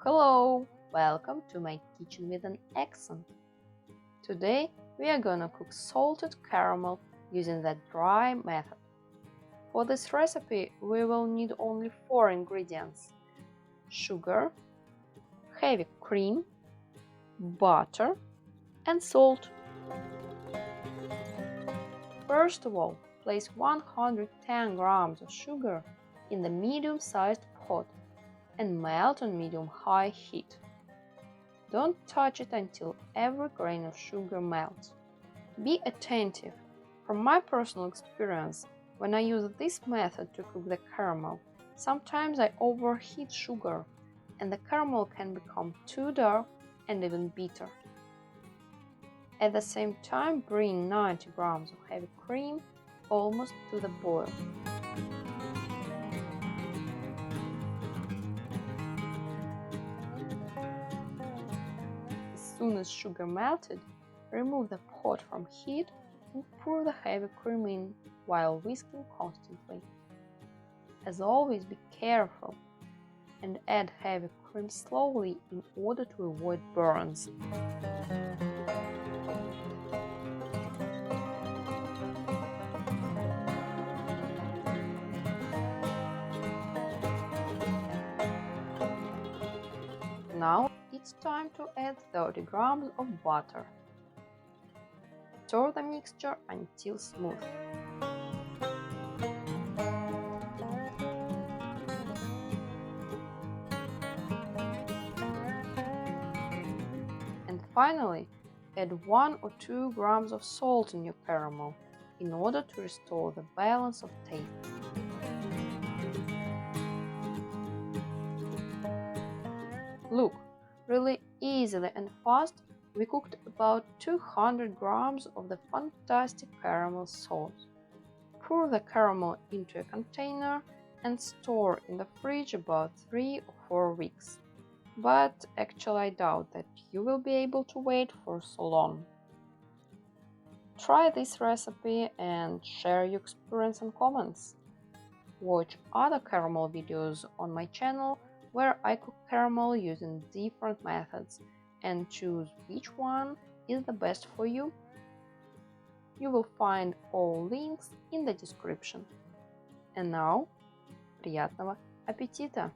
Hello! Welcome to my kitchen with an accent. Today we are gonna cook salted caramel using the dry method. For this recipe we will need only 4 ingredients: sugar, heavy cream, butter and salt. First of all, place 110 grams of sugar in the medium-sized pot and melt on medium-high heat. Don't touch it until every grain of sugar melts. Be attentive. From my personal experience, when I use this method to cook the caramel, sometimes I overheat sugar and the caramel can become too dark and even bitter. At the same time, bring 90 grams of heavy cream almost to the boil. As soon as sugar melted, remove the pot from heat and pour the heavy cream in while whisking constantly. As always, be careful and add heavy cream slowly in order to avoid burns. Now it's time to add 30 grams of butter. Stir the mixture until smooth. And finally, add 1 or 2 grams of salt in your caramel in order to restore the balance of taste. Look, really easily and fast, we cooked about 200 grams of the fantastic caramel sauce. Pour the caramel into a container and store in the fridge about 3 or 4 weeks. But actually I doubt that you will be able to wait for so long. Try this recipe and share your experience and comments. Watch other caramel videos on my channel where I cook caramel using different methods and choose which one is the best for you. You will find all links in the description. And now, приятного аппетита!